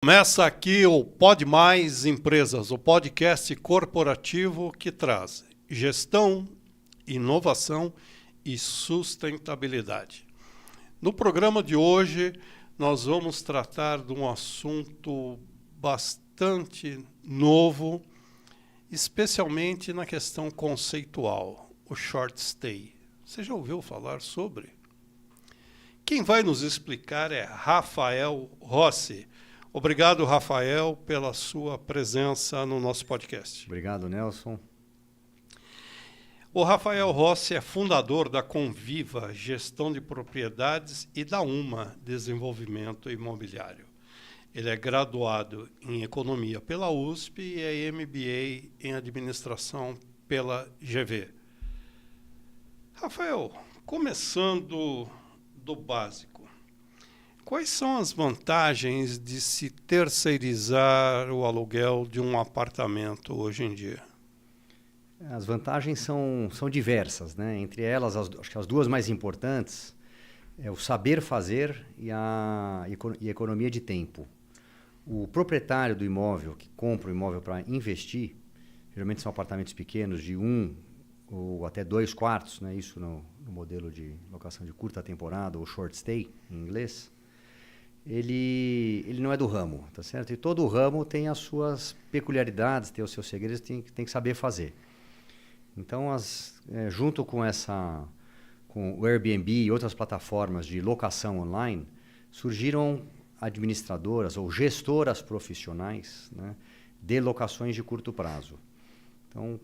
Começa aqui o Pode Mais Empresas, o podcast corporativo que traz gestão, inovação e sustentabilidade. No programa de hoje, nós vamos tratar de um assunto bastante novo, especialmente na questão conceitual, o short stay. Você já ouviu falar sobre? Quem vai nos explicar é Rafael Rossi. Obrigado, Rafael, pela sua presença no nosso podcast. Obrigado, Nelson. O Rafael Rossi é fundador da Conviva Gestão de Propriedades e da UMA Desenvolvimento Imobiliário. Ele é graduado em Economia pela USP e é MBA em Administração pela GV. Rafael, começando do básico, quais são as vantagens de se terceirizar o aluguel de um apartamento hoje em dia? As vantagens são diversas, né? Entre elas, acho que as duas mais importantes é o saber fazer e a economia de tempo. O proprietário do imóvel que compra o imóvel para investir, geralmente são apartamentos pequenos de 1 ou até 2 quartos, né? Isso no modelo de locação de curta temporada ou short stay em inglês. Ele não é do ramo, tá certo? E todo o ramo tem as suas peculiaridades, tem os seus segredos, tem que saber fazer. Então, junto com o Airbnb e outras plataformas de locação online, surgiram administradoras ou gestoras profissionais, né, de locações de curto prazo. Então,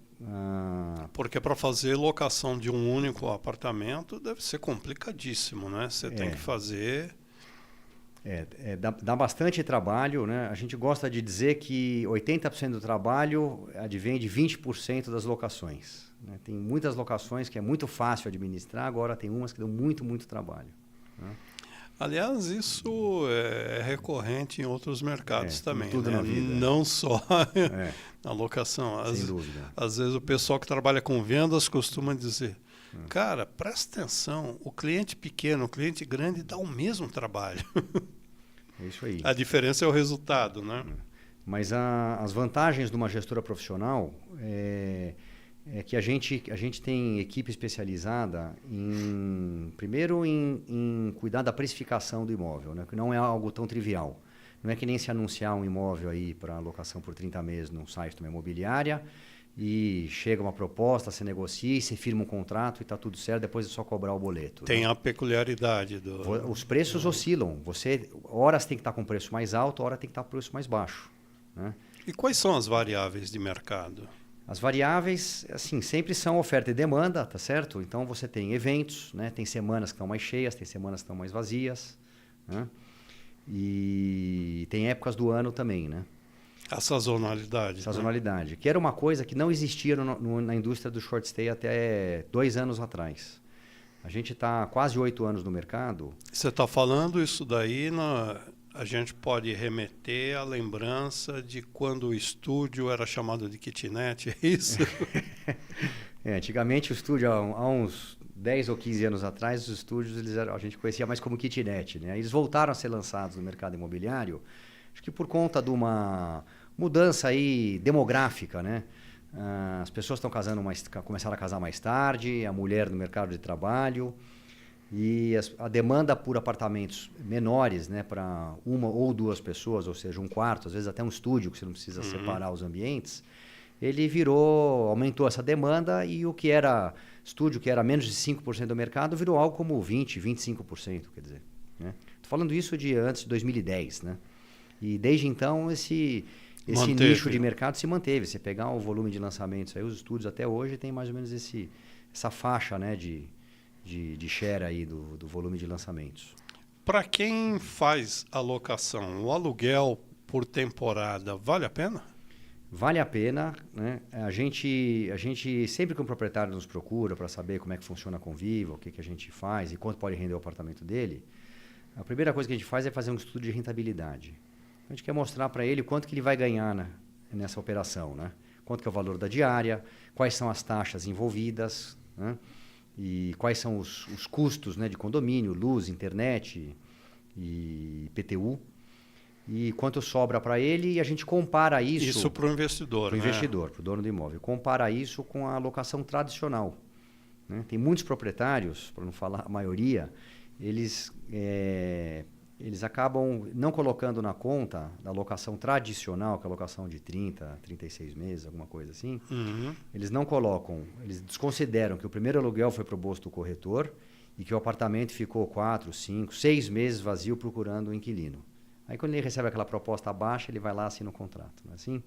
porque para fazer locação de um único apartamento deve ser complicadíssimo, né? Você tem que fazer... Dá bastante trabalho, né? A gente gosta de dizer que 80% do trabalho advém de 20% das locações, né? Tem muitas locações que é muito fácil administrar, agora tem umas que dão muito trabalho, né? Aliás, isso é recorrente em outros mercados também, tudo né? Na vida. Não só na locação. Sem dúvida. Às vezes o pessoal que trabalha com vendas costuma dizer, cara, presta atenção, o cliente pequeno, o cliente grande dá o mesmo trabalho. É isso aí. A diferença é o resultado, né? Mas as vantagens de uma gestora profissional é que a gente tem equipe especializada primeiro em cuidar da precificação do imóvel, né? Que não é algo tão trivial. Não é que nem se anunciar um imóvel aí para locação por 30 meses num site de uma imobiliária e chega uma proposta, você negocia, você firma um contrato e está tudo certo, depois é só cobrar o boleto. Tem, né? a peculiaridade do... Os preços oscilam. Horas tem que estar com preço mais alto, hora tem que estar com preço mais baixo, né? E quais são as variáveis de mercado? As variáveis, assim, sempre são oferta e demanda, tá certo? Então você tem eventos, né? Tem semanas que estão mais cheias, tem semanas que estão mais vazias, né? E tem épocas do ano também, né? A sazonalidade. Sazonalidade, né? Que era uma coisa que não existia na indústria do short stay até 2 anos atrás. A gente está quase 8 anos no mercado. Você está falando isso daí, a gente pode remeter à lembrança de quando o estúdio era chamado de kitnet, é isso? Antigamente o estúdio, há uns 10 ou 15 anos atrás, os estúdios a gente conhecia mais como kitnet, né? Eles voltaram a ser lançados no mercado imobiliário, acho que por conta de uma mudança aí demográfica, né? As pessoas começaram a casar mais tarde, a mulher no mercado de trabalho, e a demanda por apartamentos menores, né, para 1 ou 2 pessoas, ou seja, um quarto, às vezes até um estúdio, que você não precisa separar os ambientes, aumentou essa demanda, e o que era estúdio, que era menos de 5% do mercado, virou algo como 20%, 25%, quer dizer, né? Estou falando isso de antes de 2010, né? E desde então esse nicho de mercado se manteve. Você pegar o volume de lançamentos, aí, os estúdios até hoje tem mais ou menos essa faixa, né, de share aí do volume de lançamentos. Para quem faz a locação, o aluguel por temporada vale a pena? Vale a pena, né? A gente sempre que um proprietário nos procura para saber como é que funciona a Conviva, o que a gente faz e quanto pode render o apartamento dele, a primeira coisa que a gente faz é fazer um estudo de rentabilidade. A gente quer mostrar para ele quanto que ele vai ganhar, né, nessa operação, né? Quanto que é o valor da diária, quais são as taxas envolvidas, né? E quais são os custos, né, de condomínio, luz, internet e IPTU. e quanto sobra para ele, e a gente compara isso... Isso para o investidor, para o investidor, para o dono do imóvel. Compara isso com a locação tradicional. Né? Tem muitos proprietários, para não falar a maioria, eles acabam não colocando na conta da locação tradicional, que é a locação de 30, 36 meses, alguma coisa assim. Uhum. Eles não colocam, eles desconsideram que o primeiro aluguel foi para o bolso do corretor e que o apartamento ficou 4, 5, 6 meses vazio procurando um inquilino. Aí quando ele recebe aquela proposta abaixo, ele vai lá e assina o contrato. Não é assim?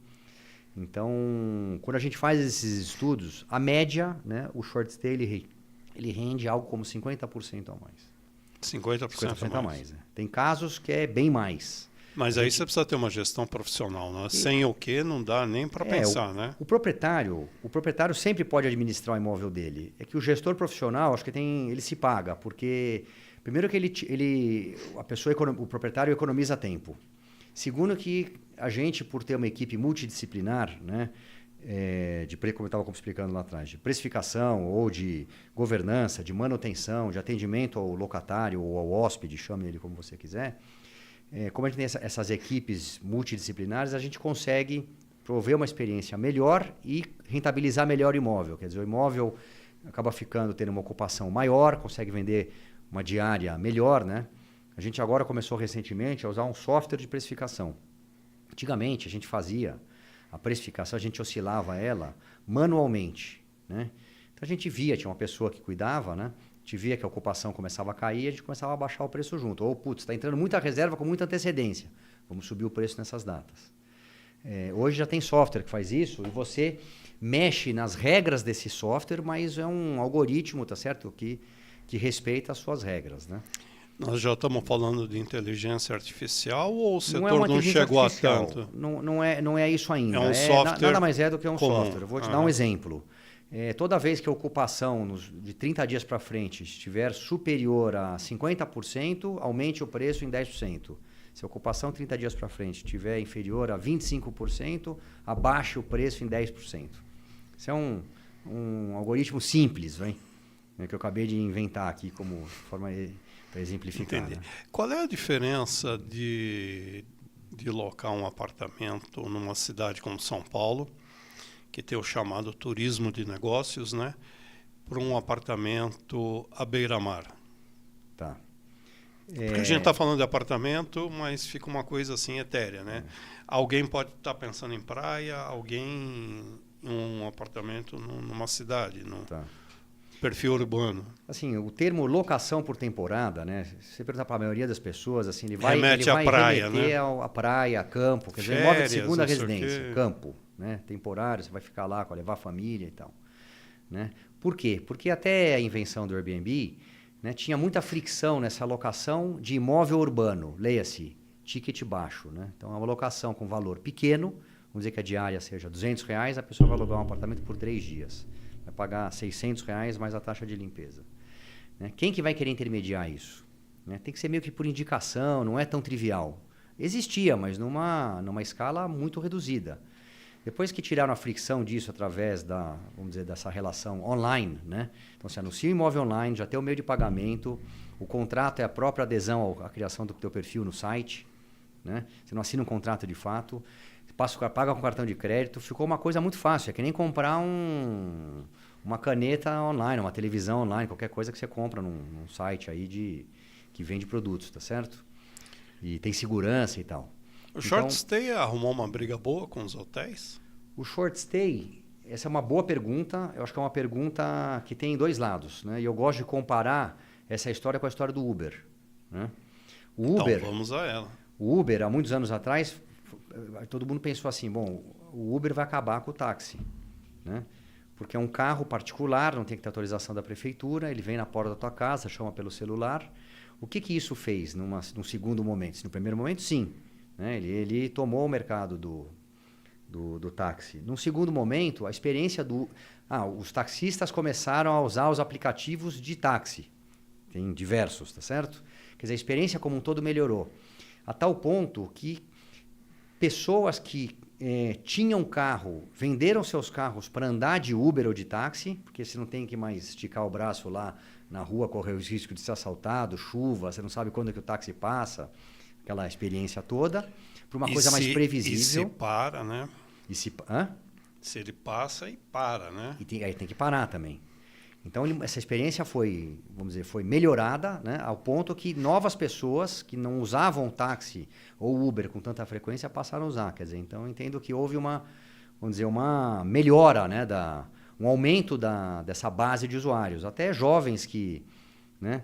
Então, quando a gente faz esses estudos, a média, né, o short stay ele rende algo como 50% a mais. 50% a mais. Né? Tem casos que é bem mais. Mas aí você precisa ter uma gestão profissional, né? Sem o que não dá nem para pensar, né? O proprietário sempre pode administrar o imóvel dele. É que o gestor profissional, acho que ele se paga, porque primeiro que o proprietário economiza tempo. Segundo que a gente, por ter uma equipe multidisciplinar, né, como eu estava explicando lá atrás, de precificação ou de governança, de manutenção, de atendimento ao locatário ou ao hóspede, chame ele como você quiser, como a gente tem essas equipes multidisciplinares, a gente consegue prover uma experiência melhor e rentabilizar melhor o imóvel. Quer dizer, o imóvel acaba tendo uma ocupação maior, consegue vender uma diária melhor, né? A gente agora começou recentemente a usar um software de precificação. Antigamente a gente fazia a precificação, a gente oscilava ela manualmente, né? Então a gente tinha uma pessoa que cuidava, né? A gente via que a ocupação começava a cair, a gente começava a baixar o preço junto. Ou, está entrando muita reserva com muita antecedência, vamos subir o preço nessas datas. Hoje já tem software que faz isso e você mexe nas regras desse software, mas é um algoritmo, tá certo? Que respeita as suas regras, né? Nós já estamos falando de inteligência artificial ou o setor não chegou a tanto? Não é isso ainda. É um software nada mais é do que um comum. software. Eu vou te dar um exemplo. Toda vez que a ocupação de 30 dias para frente estiver superior a 50%, aumente o preço em 10%. Se a ocupação 30 dias para frente estiver inferior a 25%, abaixe o preço em 10%. Isso é um algoritmo simples, que eu acabei de inventar aqui como forma para exemplificar. Entendi. Né? Qual é a diferença de locar um apartamento numa cidade como São Paulo, que tem o chamado turismo de negócios, né, para um apartamento à beira-mar? Tá. Porque a gente está falando de apartamento, mas fica uma coisa assim etérea, né? Alguém pode estar pensando em praia, alguém em um apartamento numa cidade, Tá. Perfil urbano. Assim, o termo locação por temporada, né? Se você perguntar para a maioria das pessoas, assim, ele vai remete à praia, remeter né? à praia, a campo, quer dizer, imóvel de segunda residência, campo, né? Temporário, você vai ficar lá para levar a família e tal, né? Por quê? Porque até a invenção do Airbnb, né, tinha muita fricção nessa locação de imóvel urbano, leia-se, ticket baixo, né? Então, é uma locação com valor pequeno, vamos dizer que a diária seja R$200, a pessoa vai alugar um apartamento por 3 dias. Vai pagar R$600 mais a taxa de limpeza. Né? Quem que vai querer intermediar isso? Né? Tem que ser meio que por indicação, não é tão trivial. Existia, mas numa escala muito reduzida. Depois que tiraram a fricção disso através dessa relação online, né? Então você anuncia o imóvel online, já tem o meio de pagamento, o contrato é a própria adesão à criação do teu perfil no site, né? Você não assina um contrato de fato, paga com cartão de crédito, ficou uma coisa muito fácil, é que nem comprar uma caneta online, uma televisão online, qualquer coisa que você compra num site aí que vende produtos, tá certo? E tem segurança e tal. O short stay arrumou uma briga boa com os hotéis? O short stay, essa é uma boa pergunta, eu acho que é uma pergunta que tem 2 lados, né? E eu gosto de comparar essa história com a história do Uber, né? O Uber, então vamos a ela. O Uber, há muitos anos atrás, todo mundo pensou assim, bom, o Uber vai acabar com o táxi, né? Porque é um carro particular, não tem que ter autorização da prefeitura, ele vem na porta da tua casa, chama pelo celular. O que isso fez num segundo momento? No primeiro momento, sim, né? Ele tomou o mercado do táxi. Num segundo momento, a experiência os taxistas começaram a usar os aplicativos de táxi. Tem diversos, tá certo? Quer dizer, a experiência como um todo melhorou. A tal ponto que pessoas que tinham carro, venderam seus carros para andar de Uber ou de táxi, porque você não tem que mais esticar o braço lá na rua, correr o risco de ser assaltado, chuva, você não sabe quando é que o táxi passa. aquela experiência toda, para uma coisa mais previsível. E se para, né? Hã? Se ele passa e para, né? Aí tem que parar também. Então, essa experiência foi, vamos dizer, foi melhorada, né, ao ponto que novas pessoas que não usavam táxi ou Uber com tanta frequência passaram a usar. Quer dizer, então eu entendo que houve uma, vamos dizer, uma melhora, né, um aumento dessa base de usuários. Até jovens que, né,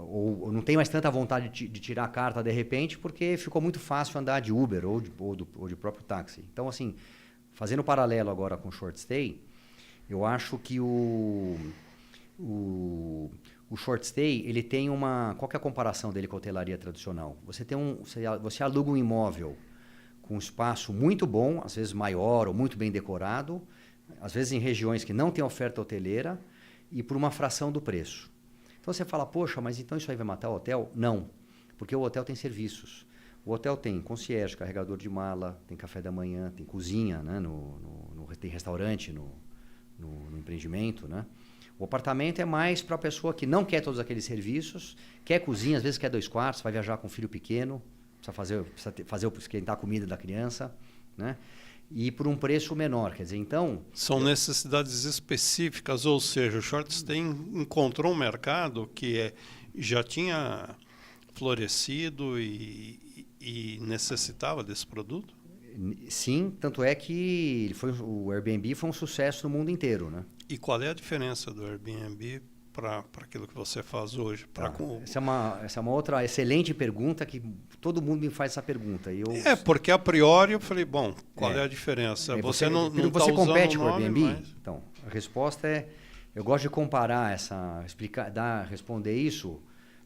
ou não tem mais tanta vontade de tirar a carta de repente porque ficou muito fácil andar de Uber ou de próprio táxi. Então, assim, fazendo paralelo agora com o short stay, eu acho que o short stay, ele tem uma... Qual que é a comparação dele com a hotelaria tradicional? Você aluga um imóvel com um espaço muito bom, às vezes maior ou muito bem decorado, às vezes em regiões que não tem oferta hoteleira e por uma fração do preço. Então você fala, poxa, mas então isso aí vai matar o hotel? Não, porque o hotel tem serviços. O hotel tem concierge, carregador de mala, tem café da manhã, tem cozinha, né? Tem restaurante no empreendimento, né? O apartamento é mais para a pessoa que não quer todos aqueles serviços, quer cozinha, às vezes quer 2 quartos, vai viajar com um filho pequeno, precisa esquentar a comida da criança, né? E por um preço menor, quer dizer, então... São necessidades específicas, ou seja, o short stay encontrou um mercado que já tinha florescido e necessitava desse produto? Sim, tanto é que o Airbnb foi um sucesso no mundo inteiro, né? E qual é a diferença do Airbnb para aquilo que você faz hoje? Essa é uma outra excelente pergunta que todo mundo me faz essa pergunta. Porque a priori eu falei, bom, qual é a diferença? Você não está usando compete o com o nome, Airbnb? mas... Então, a resposta é, eu gosto de comparar responder isso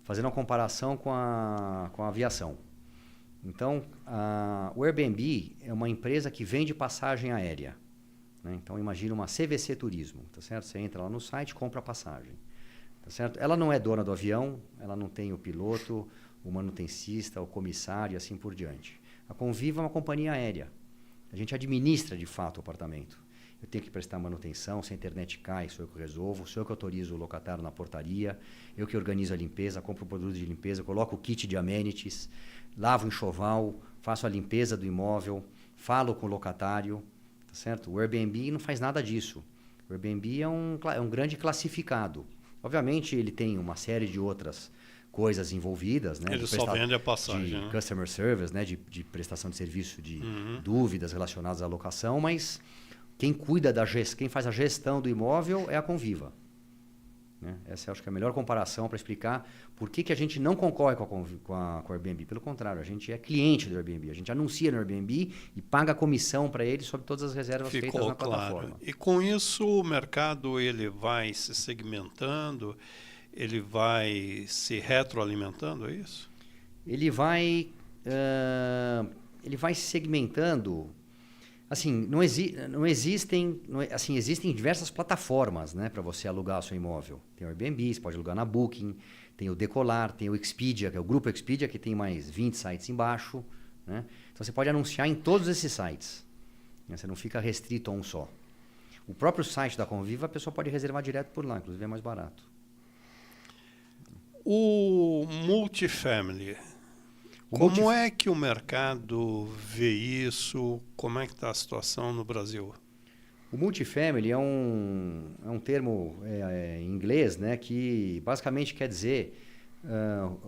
fazendo uma comparação com a aviação. Então, o Airbnb é uma empresa que vende passagem aérea, né? Então, imagina uma CVC Turismo, tá certo? Você entra lá no site, compra a passagem, tá certo? Ela não é dona do avião, ela não tem o piloto, o manutencista, o comissário e assim por diante. A Conviva é uma companhia aérea. A gente administra, de fato, o apartamento. Eu tenho que prestar manutenção, se a internet cai, sou eu que resolvo, sou eu que autorizo o locatário na portaria, eu que organizo a limpeza, compro o produto de limpeza, coloco o kit de amenities, lavo o enxoval, faço a limpeza do imóvel, falo com o locatário, tá certo? O Airbnb não faz nada disso. O Airbnb é um grande classificado. Obviamente, ele tem uma série de outras coisas envolvidas, né? Ele só vende a passagem, de né? customer service, né? De prestação de serviço, de dúvidas relacionadas à locação, mas quem faz a gestão do imóvel é a Conviva. Né? Essa acho que é a melhor comparação para explicar por que a gente não concorre com a Airbnb. Pelo contrário, a gente é cliente do Airbnb. A gente anuncia no Airbnb e paga a comissão para ele sobre todas as reservas feitas na plataforma. E com isso o mercado ele vai se segmentando, ele vai se retroalimentando, é isso? Ele vai se segmentando. Assim, existem diversas plataformas, né, para você alugar o seu imóvel. Tem o Airbnb, você pode alugar na Booking, tem o Decolar, tem o Expedia, que é o grupo Expedia, que tem mais 20 sites embaixo, né? Então você pode anunciar em todos esses sites, né? Você não fica restrito a um só. O próprio site da Conviva, a pessoa pode reservar direto por lá, inclusive é mais barato. O multifamily... Como é que o mercado vê isso? Como é que está a situação no Brasil? O multifamily é um termo em inglês, né, que basicamente quer dizer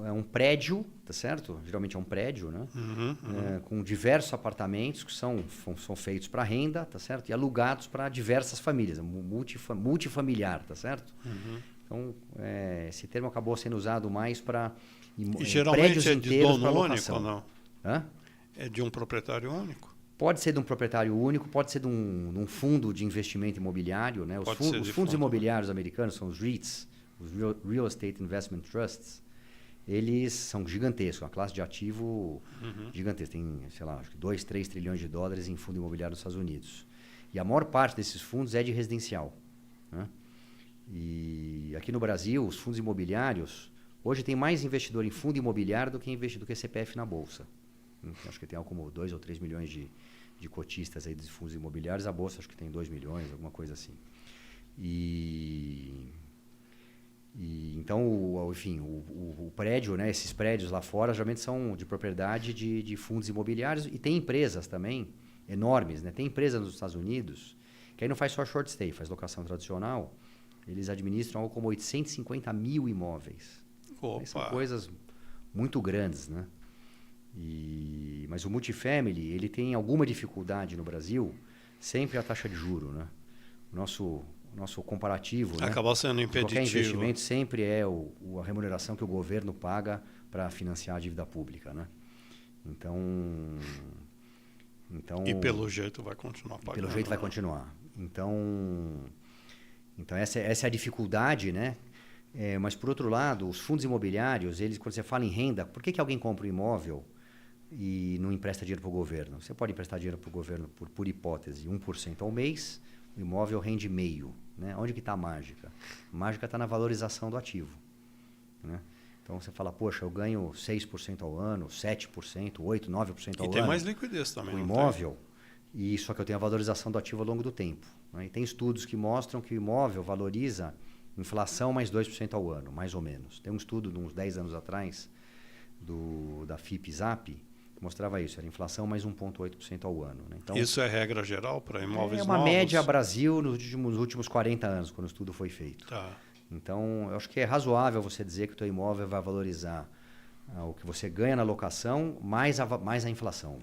é um prédio, tá certo? Geralmente é um prédio, né? Com diversos apartamentos que são feitos para renda, tá certo? E alugados para diversas famílias, multifamiliar, tá certo? Então, esse termo acabou sendo usado mais para e geralmente é de dono único ou não? É de um proprietário único? Pode ser de um proprietário único, pode ser de um fundo de investimento imobiliário, né? Os fundos imobiliários americanos são os REITs, os Real Estate Investment Trusts. Eles são gigantescos, uma classe de ativo gigantesca. Tem, sei lá, acho que 2, 3 trilhões de dólares em fundo imobiliário nos Estados Unidos. E a maior parte desses fundos é de residencial, né? E aqui no Brasil, os fundos imobiliários, hoje tem mais investidor em fundo imobiliário do que CPF na Bolsa. Acho que tem algo como 2 ou 3 milhões de cotistas aí de fundos imobiliários. A Bolsa acho que tem 2 milhões, alguma coisa assim. E, então, enfim, o prédio, né, esses prédios lá fora, geralmente são de propriedade de fundos imobiliários e tem empresas também enormes, né? Tem empresas nos Estados Unidos que aí não faz só short stay, faz locação tradicional. Eles administram algo como 850 mil imóveis. Aí são coisas muito grandes, né? Mas o multifamily, ele tem alguma dificuldade no Brasil, sempre a taxa de juro, né? O nosso comparativo, acaba sendo impeditivo. Qualquer investimento sempre é a remuneração que o governo paga para financiar a dívida pública, né? Então, e pelo jeito vai continuar pagando. Pelo jeito vai continuar. Então essa é a dificuldade, né? Mas, por outro lado, os fundos imobiliários, eles, quando você fala em renda, por que alguém compra um imóvel e não empresta dinheiro para o governo? Você pode emprestar dinheiro para o governo, por hipótese, 1% ao mês, o imóvel rende meio. Né? Onde que está a mágica? A mágica está na valorização do ativo. Né? Então, você fala, poxa, eu ganho 6% ao ano, 7%, 8%, 9% ao ano. E tem mais liquidez também. O imóvel, e só que eu tenho a valorização do ativo ao longo do tempo. Né? E tem estudos que mostram que o imóvel valoriza inflação mais 2% ao ano, mais ou menos. Tem um estudo de uns 10 anos atrás, da FIP-ZAP, que mostrava isso, era inflação mais 1,8% ao ano. Né? Então, isso é regra geral para imóveis novos? É uma média Brasil nos últimos 40 anos, quando o estudo foi feito. Tá. Então, eu acho que é razoável você dizer que o teu imóvel vai valorizar o que você ganha na locação mais a inflação.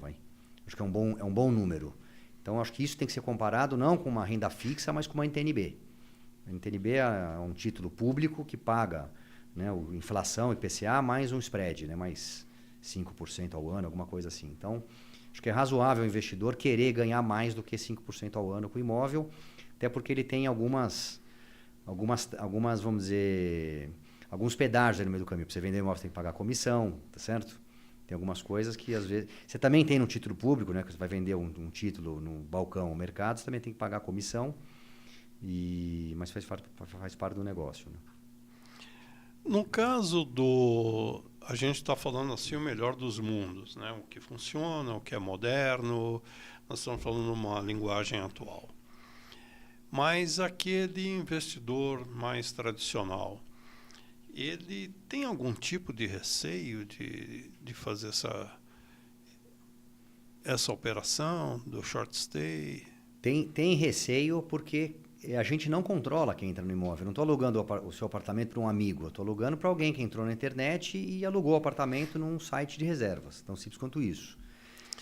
Acho que é um bom número. Então, acho que isso tem que ser comparado não com uma renda fixa, mas com uma NTN-B. A NTN-B é um título público que paga, né, inflação, IPCA, mais um spread, né, mais 5% ao ano, alguma coisa assim. Então, acho que é razoável o investidor querer ganhar mais do que 5% ao ano com o imóvel, até porque ele tem algumas, vamos dizer, alguns pedágios no meio do caminho. Para você vender imóvel, você tem que pagar comissão, tá certo? Tem algumas coisas que, às vezes... Você também tem no título público, né? Que você vai vender um título no balcão, no mercado, você também tem que pagar comissão. Mas faz parte do negócio. Né? No caso a gente está falando assim o melhor dos mundos, né? O que funciona, o que é moderno, nós estamos falando uma linguagem atual. Mas aquele investidor mais tradicional, ele tem algum tipo de receio de fazer essa operação do short stay? Tem receio porque a gente não controla quem entra no imóvel. Eu não estou alugando o seu apartamento para um amigo. Eu estou alugando para alguém que entrou na internet e alugou o apartamento num site de reservas. Tão simples quanto isso.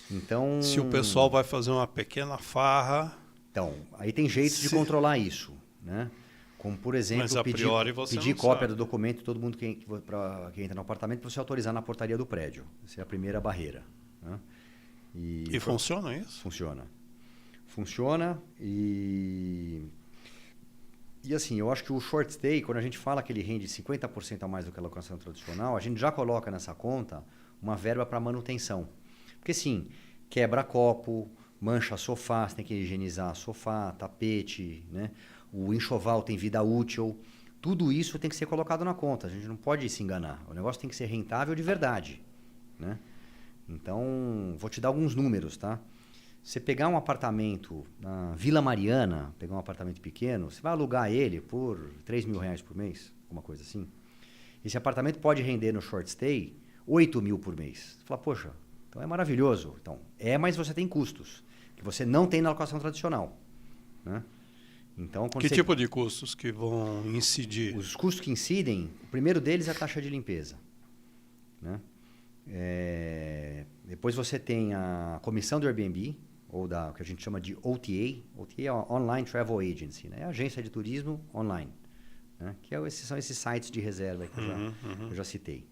Então, se o pessoal vai fazer uma pequena farra... Então, aí tem jeitos de controlar isso. Né? Como, por exemplo, mas a priori pedir cópia do documento de todo mundo que entra no apartamento para você autorizar na portaria do prédio. Essa é a primeira barreira. Né? E funciona isso? Funciona e assim, eu acho que o short stay, quando a gente fala que ele rende 50% a mais do que a locação tradicional, a gente já coloca nessa conta uma verba para manutenção. Porque sim, quebra copo, mancha sofá, você tem que higienizar sofá, tapete, né? O enxoval tem vida útil. Tudo isso tem que ser colocado na conta. A gente não pode se enganar. O negócio tem que ser rentável de verdade. Né? Então, vou te dar alguns números, tá? Você pegar um apartamento na Vila Mariana, pegar um apartamento pequeno, você vai alugar ele por R$3.000 por mês, alguma coisa assim. Esse apartamento pode render no short stay 8 mil por mês. Você fala, poxa, então é maravilhoso. Então, mas você tem custos que você não tem na locação tradicional. Né? Então, que tipo de custos que vão incidir? Os custos que incidem, o primeiro deles é a taxa de limpeza. Né? Depois você tem a comissão do Airbnb, ou o que a gente chama de OTA. OTA é a Online Travel Agency, né? É a agência de turismo online. Né? São esses sites de reserva que eu já citei.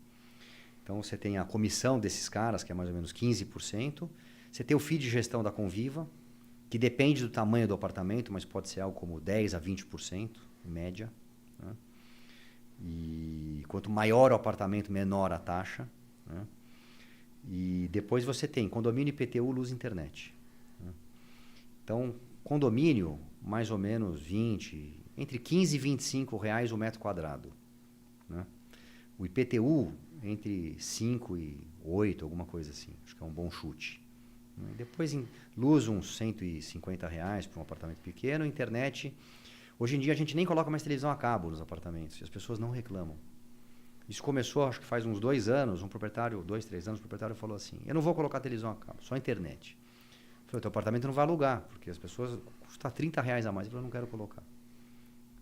Então, você tem a comissão desses caras, que é mais ou menos 15%. Você tem o fee de gestão da Conviva, que depende do tamanho do apartamento, mas pode ser algo como 10% a 20%, em média. Né? E quanto maior o apartamento, menor a taxa. Né? E depois você tem condomínio, IPTU, luz e internet. Né? Então, condomínio, mais ou menos entre 15 e 25 reais o metro quadrado. Né? O IPTU, entre 5 e 8, alguma coisa assim. Acho que é um bom chute. Depois, em luz, uns 150 reais para um apartamento pequeno. Internet, Hoje em dia a gente nem coloca mais televisão a cabo nos apartamentos e as pessoas não reclamam. Isso começou, acho que faz uns 2 anos, um proprietário, 2, 3 anos, o proprietário falou assim, eu não vou colocar televisão a cabo, só internet. Eu falei, teu apartamento não vai alugar, porque as pessoas custa R$30 a mais. Ele falou, eu não quero colocar.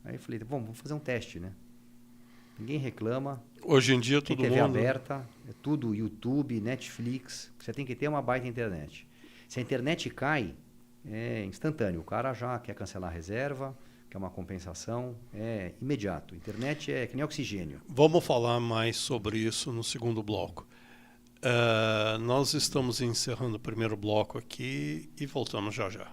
Aí eu falei, bom, vamos fazer um teste, né? Ninguém reclama. Hoje em dia tem todo TV mundo... aberta, é tudo YouTube, Netflix, você tem que ter uma baita internet. Se a internet cai, é instantâneo, o cara já quer cancelar a reserva, quer uma compensação, é imediato. Internet é que nem oxigênio. Vamos falar mais sobre isso no segundo bloco. Nós estamos encerrando o primeiro bloco aqui e voltamos já já.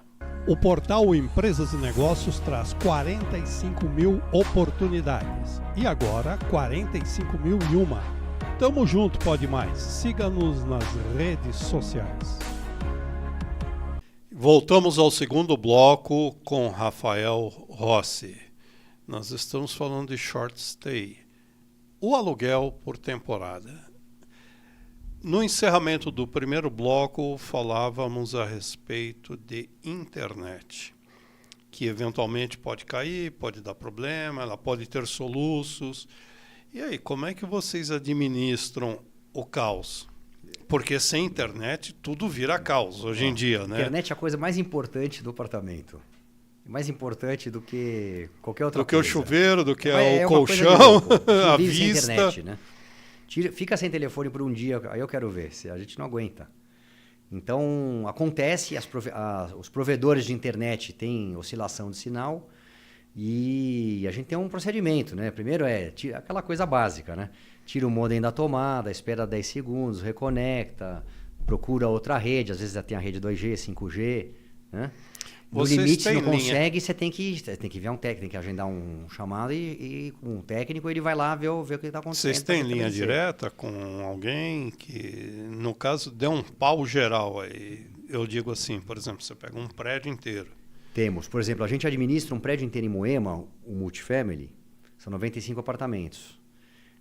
O portal Empresas e Negócios traz 45 mil oportunidades. E agora, 45.001. Tamo junto, Pode Mais. Siga-nos nas redes sociais. Voltamos ao segundo bloco com Rafael Rossi. Nós estamos falando de short stay. O aluguel por temporada. No encerramento do primeiro bloco, falávamos a respeito de internet, que eventualmente pode cair, pode dar problema, ela pode ter soluços. E aí, como é que vocês administram o caos? Porque sem internet tudo vira caos hoje em dia, né? Internet é a coisa mais importante do apartamento. Mais importante do que qualquer outra coisa. Do que coisa. o chuveiro, do que o colchão, a vista. Sem internet, né? Fica sem telefone por um dia, aí eu quero ver, se a gente não aguenta. Então, acontece, os provedores de internet têm oscilação de sinal e a gente tem um procedimento, né? Primeiro aquela coisa básica, né? Tira o modem da tomada, espera 10 segundos, reconecta, procura outra rede, às vezes já tem a rede 2G, 5G, né? No limite, se não consegue, você tem que ver um técnico, tem que agendar um chamado e com um técnico ele vai lá ver o que está acontecendo. Vocês têm linha direta com alguém que, no caso, dê um pau geral aí? Eu digo assim, por exemplo, você pega um prédio inteiro. Temos. Por exemplo, a gente administra um prédio inteiro em Moema, o Multifamily, são 95 apartamentos.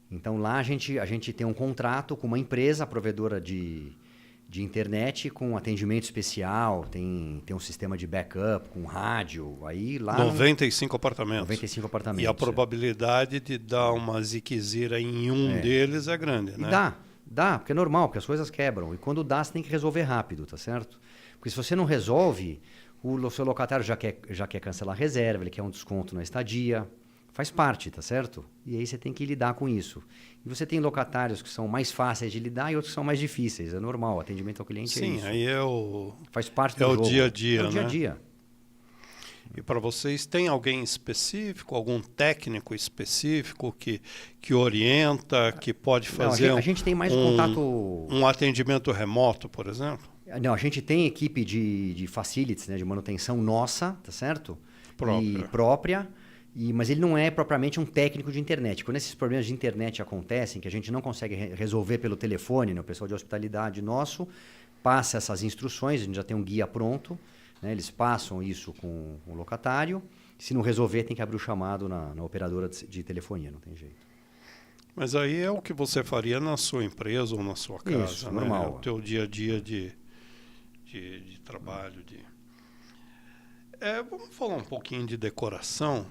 Então lá a gente tem um contrato com uma empresa provedora de internet com atendimento especial, tem um sistema de backup com rádio, aí lá... 95 apartamentos. 95 apartamentos. E a probabilidade de dar uma ziquezira em deles é grande, né? E dá, porque é normal, porque as coisas quebram. E quando dá, você tem que resolver rápido, tá certo? Porque se você não resolve, o seu locatário já quer cancelar a reserva, ele quer um desconto na estadia. Faz parte, tá certo? E aí você tem que lidar com isso. E você tem locatários que são mais fáceis de lidar e outros que são mais difíceis. É normal, atendimento ao cliente é isso. Sim, aí faz parte do jogo. Dia a dia, né? É o dia a né? dia. E para vocês, tem alguém específico, algum técnico específico que orienta, que pode fazer a gente tem mais contato... Um atendimento remoto, por exemplo? Não, a gente tem equipe de facilities, né, de manutenção nossa, tá certo? Própria. Mas ele não é propriamente um técnico de internet. Quando esses problemas de internet acontecem, que a gente não consegue resolver pelo telefone, né, o pessoal de hospitalidade nosso passa essas instruções, a gente já tem um guia pronto, né, eles passam isso com o locatário. Se não resolver, tem que abrir o chamado na operadora de telefonia, não tem jeito. Mas aí é o que você faria na sua empresa ou na sua casa, isso, né? normal. O teu dia a dia de trabalho. Vamos falar um pouquinho de decoração.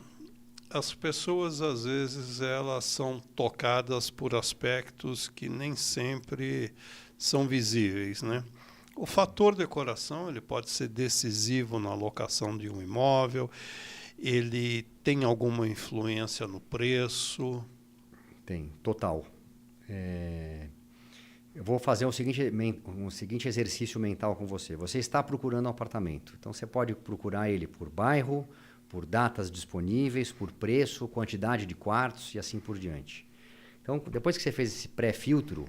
As pessoas, às vezes, elas são tocadas por aspectos que nem sempre são visíveis, né? O fator decoração, ele pode ser decisivo na locação de um imóvel, ele tem alguma influência no preço? Tem, total. Eu vou fazer um seguinte exercício mental com você. Você está procurando um apartamento, então você pode procurar ele por bairro, por datas disponíveis, por preço, quantidade de quartos e assim por diante. Então, depois que você fez esse pré-filtro,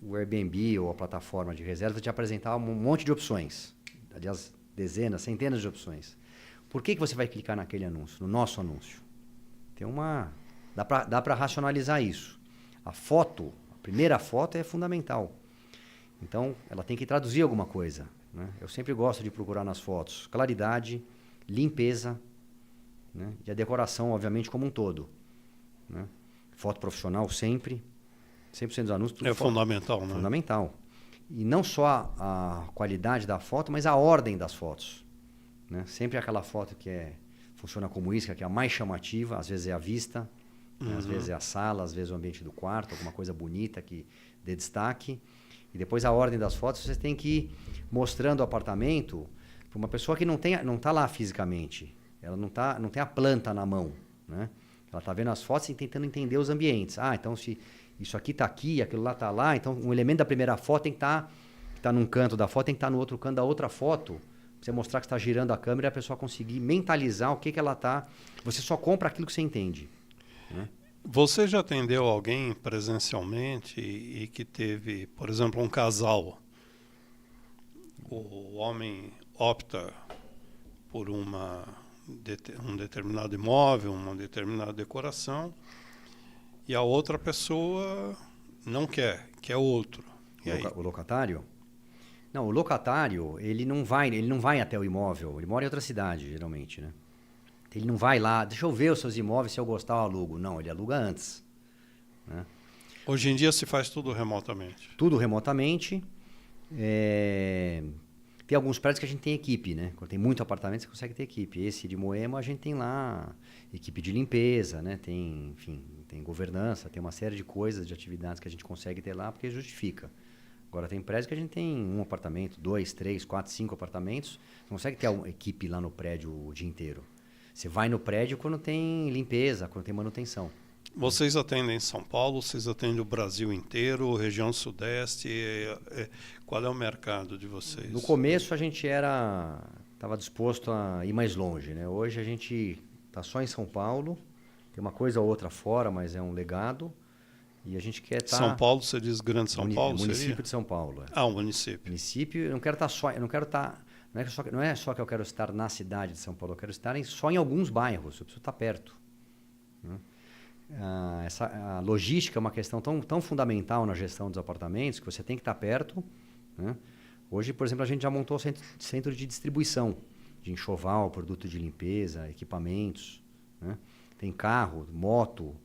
o Airbnb ou a plataforma de reserva te apresentar um monte de opções. Aliás, dezenas, centenas de opções. Por que você vai clicar naquele anúncio, no nosso anúncio? Dá para racionalizar isso. A primeira foto é fundamental. Então, ela tem que traduzir alguma coisa, né? Eu sempre gosto de procurar nas fotos claridade, limpeza, né? E a decoração, obviamente, como um todo, né? Foto profissional sempre, 100% dos anúncios. É fundamental, né? Fundamental. E não só a qualidade da foto, mas a ordem das fotos, né? Sempre aquela foto que é funciona como isca, que é a mais chamativa, às vezes é a vista, né? Às vezes é a sala, às vezes o ambiente do quarto, alguma coisa bonita que dê destaque. E depois a ordem das fotos, você tem que ir mostrando o apartamento para uma pessoa que não está lá fisicamente. Ela não tem a planta na mão, né? Ela está vendo as fotos e tentando entender os ambientes. Então se isso aqui está aqui, aquilo lá está lá, então um elemento da primeira foto tem que estar num canto da foto, tem que estar no outro canto da outra foto, para você mostrar que está girando a câmera e a pessoa conseguir mentalizar o que ela está. Você só compra aquilo que você entende, né? Você já atendeu alguém presencialmente e que teve, por exemplo, um casal? O homem opta por um determinado imóvel, uma determinada decoração, e a outra pessoa não quer outro. E aí? O locatário? Não, o locatário, ele não vai até o imóvel, ele mora em outra cidade, geralmente, né? Ele não vai lá, deixa eu ver os seus imóveis, se eu gostar eu alugo. Não, ele aluga antes, né? Hoje em dia se faz tudo remotamente. Tudo remotamente. Tem alguns prédios que a gente tem equipe, né? Quando tem muito apartamento, você consegue ter equipe. Esse de Moema, a gente tem lá equipe de limpeza, né? Tem governança, tem uma série de coisas, de atividades que a gente consegue ter lá, porque justifica. Agora, tem prédios que a gente tem um apartamento, 2, 3, 4, 5 apartamentos. Você não consegue ter uma equipe lá no prédio o dia inteiro. Você vai no prédio quando tem limpeza, quando tem manutenção. Vocês atendem São Paulo, vocês atendem o Brasil inteiro, região sudeste, qual é o mercado de vocês? No começo a gente estava disposto a ir mais longe, né? Hoje a gente está só em São Paulo, tem uma coisa ou outra fora, mas é um legado, e a gente quer estar... São Paulo, você diz Grande São Paulo? Município seria? de São Paulo. Ah, o município. Município, eu não quero estar só, não é só que eu quero estar na cidade de São Paulo, eu quero estar só em alguns bairros, eu preciso estar perto, né? A logística é uma questão tão fundamental na gestão dos apartamentos que você tem que estar perto, né? Hoje, por exemplo, a gente já montou centro de distribuição de enxoval, produto de limpeza, equipamentos, né? Tem carro, moto,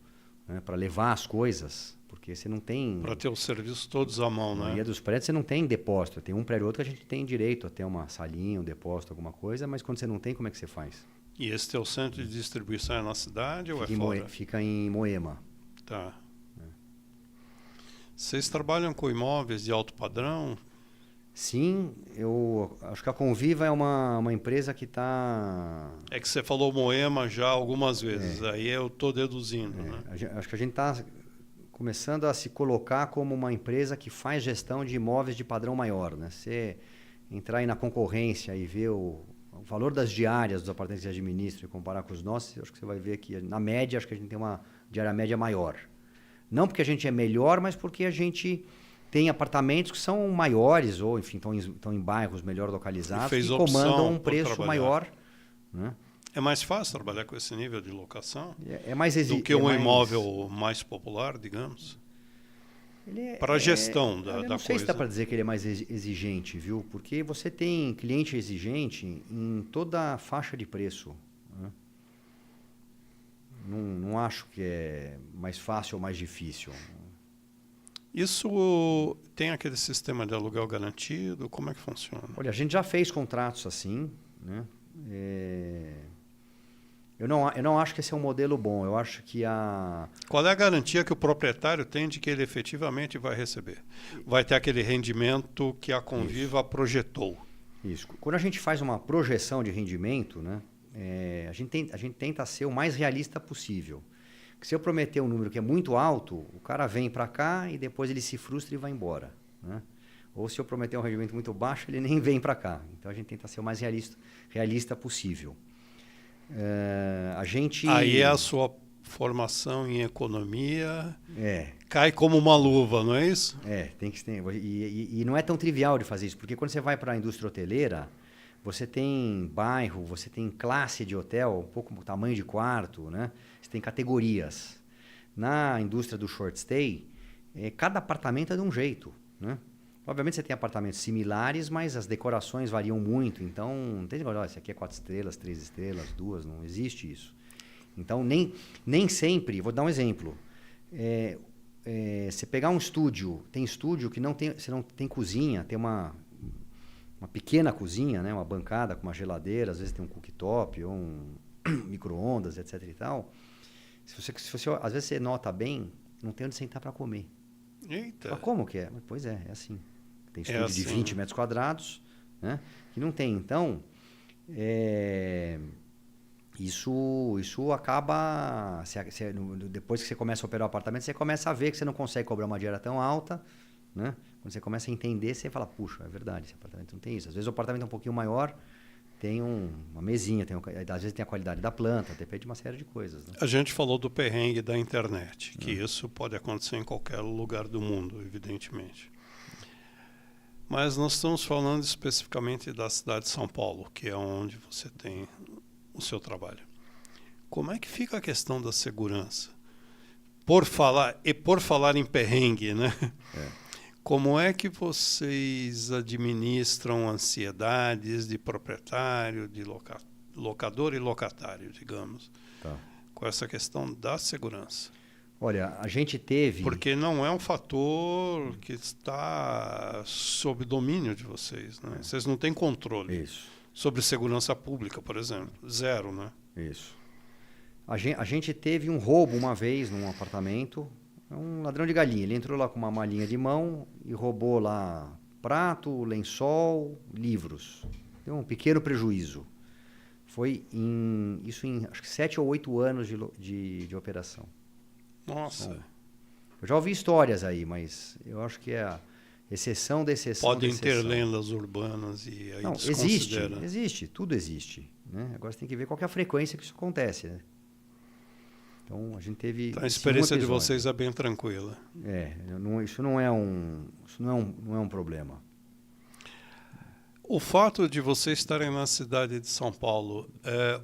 né, para levar as coisas, porque você não tem... Para ter os serviços todos à mão, né? Na maioria dos prédios você não tem depósito. Tem um prédio ou outro que a gente tem direito a ter uma salinha, um depósito, alguma coisa, mas quando você não tem, como é que você faz? E esse teu centro de distribuição é na cidade ou é fora? Fica em Moema. Tá. Vocês trabalham com imóveis de alto padrão? Sim, eu acho que a Conviva é uma empresa que está... É que você falou Moema já algumas vezes, aí eu estou deduzindo, né? Acho que a gente está começando a se colocar como uma empresa que faz gestão de imóveis de padrão maior, né? Você entrar aí na concorrência e ver o valor das diárias dos apartamentos que administram e comparar com os nossos, eu acho que você vai ver que, na média, acho que a gente tem uma diária média maior. Não porque a gente é melhor, mas porque a gente tem apartamentos que são maiores ou, enfim, estão em bairros melhor localizados e comandam um preço maior, né? É mais fácil trabalhar com esse nível de locação é mais do que um imóvel mais popular, digamos? Para a gestão da coisa. Eu não sei se dá para dizer que ele é mais exigente, viu? Porque você tem cliente exigente em toda a faixa de preço, né? Não acho que é mais fácil ou mais difícil. Isso tem aquele sistema de aluguel garantido? Como é que funciona? Olha, a gente já fez contratos assim, né? Eu não acho que esse é um modelo bom. Eu acho que Qual é a garantia que o proprietário tem de que ele efetivamente vai receber? Vai ter aquele rendimento que a Conviva projetou. Isso. Quando a gente faz uma projeção de rendimento, né, a gente tenta ser o mais realista possível. Porque se eu prometer um número que é muito alto, o cara vem para cá e depois ele se frustra e vai embora, né? Ou se eu prometer um rendimento muito baixo, ele nem vem para cá. Então a gente tenta ser o mais realista possível. Aí é a sua formação em economia cai como uma luva, não é isso? Tem que ter. E não é tão trivial de fazer isso, porque quando você vai para a indústria hoteleira, você tem bairro, você tem classe de hotel, um pouco o tamanho de quarto, né? Você tem categorias. Na indústria do short stay, cada apartamento é de um jeito, né? Obviamente você tem apartamentos similares, mas as decorações variam muito. Então, não tem negócio, esse aqui é 4 estrelas, 3 estrelas, 2, não existe isso. Então, nem sempre... Vou dar um exemplo. Você pegar um estúdio, tem estúdio que você não tem cozinha, tem uma pequena cozinha, né? Uma bancada com uma geladeira, às vezes tem um cooktop ou micro-ondas, etc. e tal, às vezes você nota bem, não tem onde sentar para comer. Eita. Mas como que é? Pois é assim. Tem É estúdio de assim. 20 metros quadrados, né? Que não tem. Então, isso acaba... depois que você começa a operar o apartamento, você começa a ver que você não consegue cobrar uma diária tão alta, né? Quando você começa a entender, você fala, puxa, é verdade, esse apartamento não tem isso. Às vezes o apartamento é um pouquinho maior, tem uma mesinha, às vezes tem a qualidade da planta, depende de uma série de coisas. Né? A gente falou do perrengue da internet, que isso pode acontecer em qualquer lugar do mundo, evidentemente. Mas nós estamos falando especificamente da cidade de São Paulo, que é onde você tem o seu trabalho. Como é que fica a questão da segurança? Por falar em perrengue, né? Como é que vocês administram ansiedades de proprietário, de locador e locatário, digamos, com essa questão da segurança? Olha, a gente teve... Porque não é um fator que está sob domínio de vocês, né? Vocês não têm controle sobre segurança pública, por exemplo. Zero, né? Isso. A gente teve um roubo uma vez num apartamento, um ladrão de galinha. Ele entrou lá com uma malinha de mão e roubou lá prato, lençol, livros. Deu um pequeno prejuízo. Foi isso em acho que 7 ou 8 anos de operação. Nossa. Bom, eu já ouvi histórias aí, mas eu acho que é a exceção da exceção Podem da exceção. ter lendas urbanas e aí não, desconsidera. existe, tudo existe. Né? Agora você tem que ver qual que é a frequência que isso acontece. Né? Então a gente teve. Então, a experiência de vocês é bem tranquila. Isso não é um problema. O fato de vocês estarem na cidade de São Paulo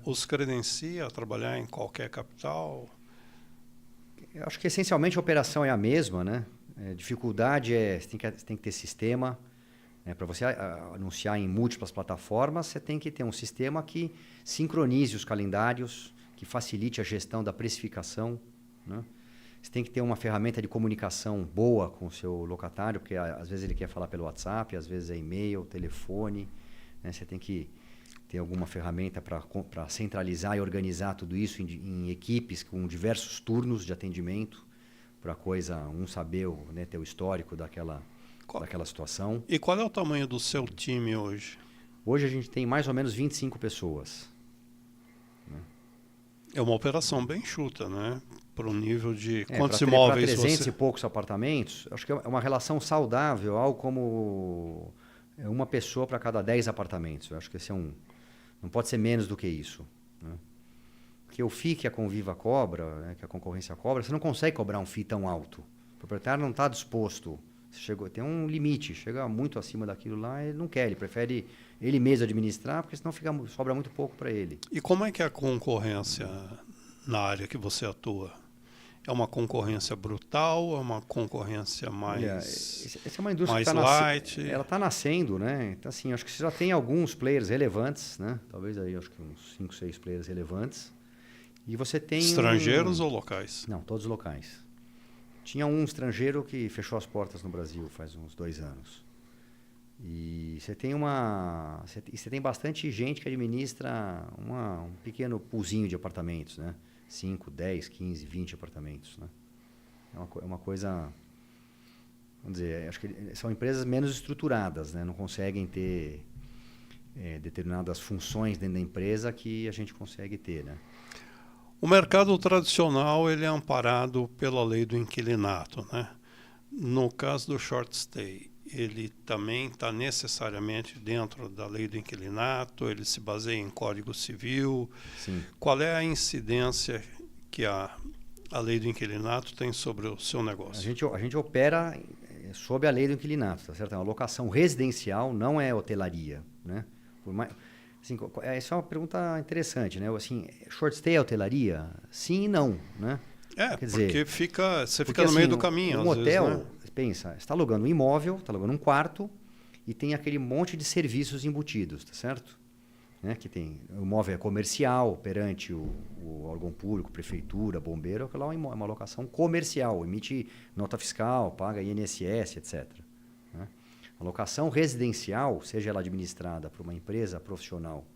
os credencia a trabalhar em qualquer capital? Eu acho que essencialmente a operação é a mesma, né? Dificuldade você tem que ter sistema. Para você anunciar em múltiplas plataformas, você tem que ter um sistema que sincronize os calendários, que facilite a gestão da precificação. Né? Você tem que ter uma ferramenta de comunicação boa com o seu locatário, porque às vezes ele quer falar pelo WhatsApp, às vezes é e-mail, telefone. Né? Você tem que ter alguma ferramenta para centralizar e organizar tudo isso em equipes com diversos turnos de atendimento, para saber, né, ter o histórico daquela situação. E qual é o tamanho do seu time hoje? Hoje a gente tem mais ou menos 25 pessoas. Né? É uma operação bem enxuta, né? Para o nível de quantos imóveis para 300 e poucos apartamentos, acho que é uma relação saudável, algo como uma pessoa para cada 10 apartamentos. Eu acho que esse não pode ser menos do que isso. Né? Porque o FII que a Conviva cobra, né, que a concorrência cobra, você não consegue cobrar um FII tão alto. O proprietário não está disposto. Tem um limite, chega muito acima daquilo lá, ele não quer, ele prefere ele mesmo administrar, porque senão sobra muito pouco para ele. E como é que é a concorrência na área que você atua? É uma concorrência brutal? É uma concorrência mais essa é uma indústria mais que light? Ela está nascendo, né? Então, assim, acho que você já tem alguns players relevantes, né? Talvez aí, acho que uns 5, 6 players relevantes. E você tem estrangeiros ou locais? Não, todos locais. Tinha um estrangeiro que fechou as portas no Brasil faz uns 2 anos. E você tem bastante gente que administra um pequeno poolzinho de apartamentos, né? 5, 10, 15, 20 apartamentos. Né? É uma coisa... Vamos dizer, acho que são empresas menos estruturadas, né? Não conseguem ter determinadas funções dentro da empresa que a gente consegue ter, né? O mercado tradicional ele é amparado pela lei do inquilinato, né? No caso do short stay, ele também está necessariamente dentro da lei do inquilinato, ele se baseia em Código Civil. Sim. Qual é a incidência que a lei do inquilinato tem sobre o seu negócio? A gente opera sob a lei do inquilinato, tá certo? É uma locação residencial, não é hotelaria, né? Assim, essa é uma pergunta interessante, né? Assim, short stay é hotelaria? Sim e não, né? Quer dizer, você fica no meio do caminho. Um hotel, vezes, né? Pensa, você está alugando um imóvel, está alugando um quarto e tem aquele monte de serviços embutidos, tá certo? Né? Que tem, o imóvel é comercial perante o órgão público, prefeitura, bombeiro, aquilo lá é uma locação comercial, emite nota fiscal, paga INSS, etc. Né? A locação residencial, seja ela administrada por uma empresa profissional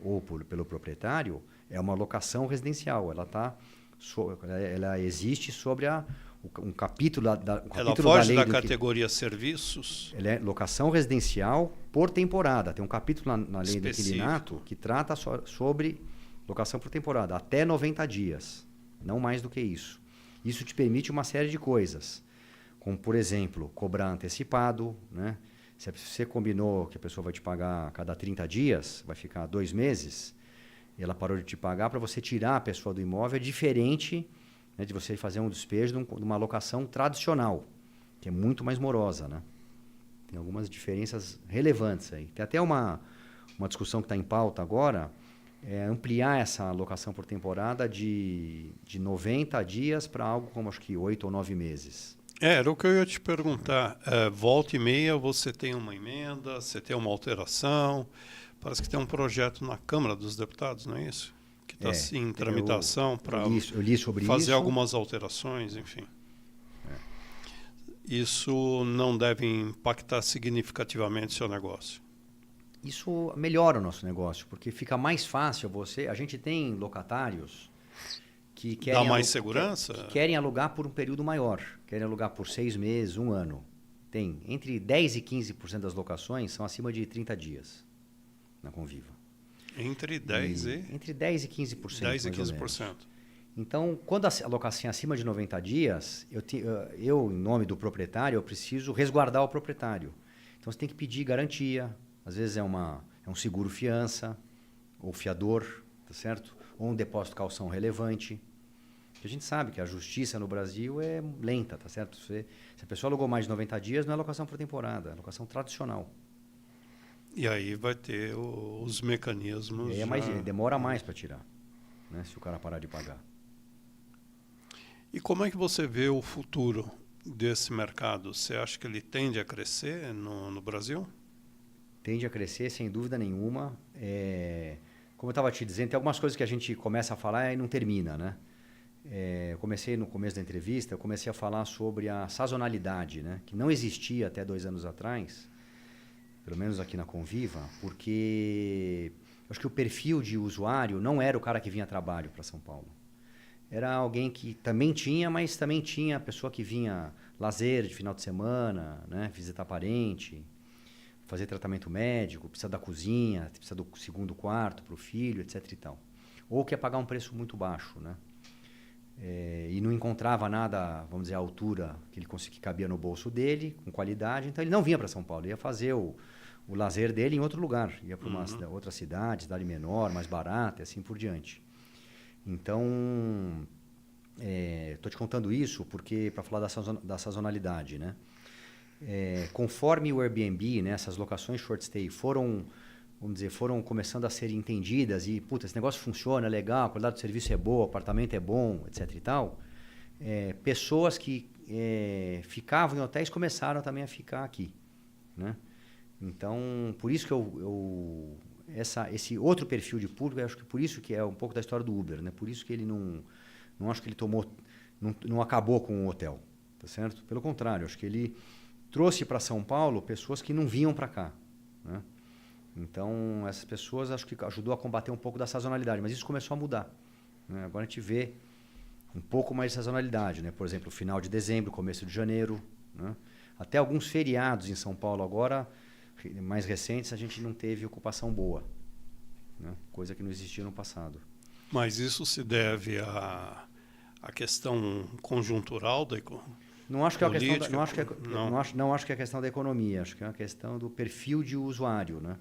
ou pelo proprietário, é uma locação residencial. Ela existe sobre um capítulo Ela foge da categoria serviços? Ela é locação residencial por temporada. Tem um capítulo na lei do inquilinato que trata sobre locação por temporada, até 90 dias. Não mais do que isso. Isso te permite uma série de coisas, como, por exemplo, cobrar antecipado, né? Se você combinou que a pessoa vai te pagar a cada 30 dias, vai ficar 2 meses, e ela parou de te pagar, para você tirar a pessoa do imóvel é diferente, né, de você fazer um despejo de uma locação tradicional, que é muito mais morosa, né? Tem algumas diferenças relevantes aí. Tem até uma discussão que está em pauta agora, ampliar essa locação por temporada de 90 dias para algo como acho que 8 ou 9 meses. Era o que eu ia te perguntar. Volta e meia você tem uma emenda, você tem uma alteração. Parece que tem um projeto na Câmara dos Deputados, não é isso? Que está em tramitação para fazer algumas alterações, enfim. Isso não deve impactar significativamente o seu negócio? Isso melhora o nosso negócio, porque fica mais fácil a gente tem locatários que querem... Dá mais segurança? Que querem alugar por um período maior. Querem alugar por 6 meses, 1 ano. Tem entre 10% e 15% das locações são acima de 30 dias na Conviva. Entre 10% e 15%. 10% e 15%. Então, quando a locação é acima de 90 dias, eu, em nome do proprietário, eu preciso resguardar o proprietário. Então, você tem que pedir garantia. Às vezes é um seguro fiança, ou fiador, tá certo? Ou um depósito de calção relevante. A gente sabe que a justiça no Brasil é lenta, tá certo? Se a pessoa alugou mais de 90 dias, não é locação por temporada, é locação tradicional. E aí vai ter os mecanismos... demora mais para tirar, né, se o cara parar de pagar. E como é que você vê o futuro desse mercado? Você acha que ele tende a crescer no Brasil? Tende a crescer, sem dúvida nenhuma. Como eu estava te dizendo, tem algumas coisas que a gente começa a falar e não termina, né? Eu comecei no começo da entrevista, eu comecei a falar sobre a sazonalidade, né? Que não existia até 2 anos atrás, pelo menos aqui na Conviva, porque eu acho que o perfil de usuário não era o cara que vinha a trabalho para São Paulo. Era alguém que também tinha, mas também tinha a pessoa que vinha lazer de final de semana, né? Visitar parente, fazer tratamento médico, precisa da cozinha, precisa do segundo quarto para o filho, etc. e tal. Ou quer pagar um preço muito baixo, né? E não encontrava nada, vamos dizer, à altura que cabia no bolso dele, com qualidade, então ele não vinha para São Paulo, ia fazer o lazer dele em outro lugar, ia para uma outra cidade menor, mais barata e assim por diante. Então, estou te contando isso porque para falar da sazonalidade, né? Conforme o Airbnb, né, essas locações short stay foram começando a ser entendidas e, esse negócio funciona, é legal, a qualidade do serviço é boa, o apartamento é bom, etc e tal, pessoas que ficavam em hotéis começaram também a ficar aqui, né? Então, por isso que esse outro perfil de público, eu acho que por isso que é um pouco da história do Uber, né? Por isso que ele não acho que ele não acabou com o hotel, tá certo? Pelo contrário, acho que ele trouxe para São Paulo pessoas que não vinham para cá, né? Então, essas pessoas acho que ajudou a combater um pouco da sazonalidade, mas isso começou a mudar, né? Agora a gente vê um pouco mais de sazonalidade, né? Por exemplo, final de dezembro, começo de janeiro, né? Até alguns feriados em São Paulo agora, mais recentes, a gente não teve ocupação boa, né? Coisa que não existia no passado. Mas isso se deve à questão conjuntural da economia? Não acho que é a questão da economia, acho que é uma questão do perfil de usuário, né?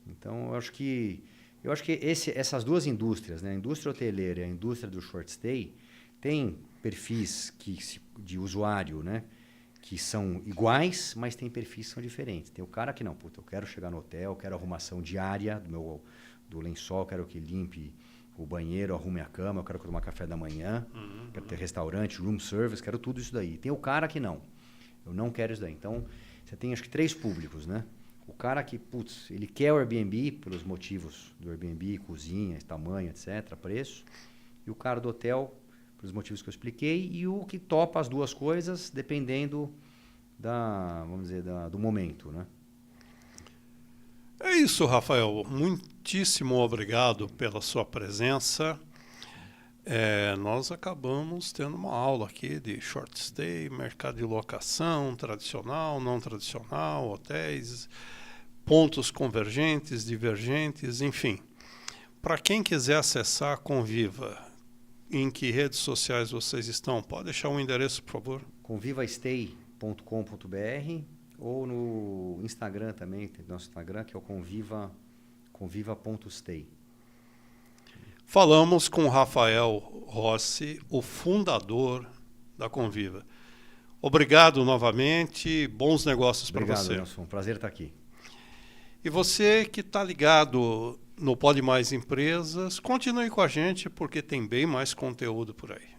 Então, eu acho que essas duas indústrias, né, a indústria hoteleira e a indústria do short stay, têm perfis de usuário, né, que são iguais, mas tem perfis que são diferentes. Tem o cara que não, eu quero chegar no hotel, quero arrumação diária do lençol, quero que limpe o banheiro, arrume a cama, eu quero tomar café da manhã, quero ter restaurante, room service, quero tudo isso daí. Tem o cara que não, eu não quero isso daí. Então, você tem acho que 3 públicos, né? O cara que, ele quer o Airbnb pelos motivos do Airbnb, cozinha, tamanho, etc., preço. E o cara do hotel, pelos motivos que eu expliquei. E o que topa as duas coisas, dependendo do momento, né? É É isso, Rafael. Muitíssimo obrigado pela sua presença. Nós acabamos tendo uma aula aqui de short stay, mercado de locação, tradicional, não tradicional, hotéis, pontos convergentes, divergentes, enfim. Para quem quiser acessar a Conviva, em que redes sociais vocês estão? Pode deixar um endereço, por favor? convivastay.com.br ou no Instagram também, tem nosso Instagram, que é o conviva.stay. Falamos com Rafael Rossi, o fundador da Conviva. Obrigado novamente, bons negócios para você. Obrigado, Nelson. Um prazer estar aqui. E você que está ligado no Pode Mais Empresas, continue com a gente porque tem bem mais conteúdo por aí.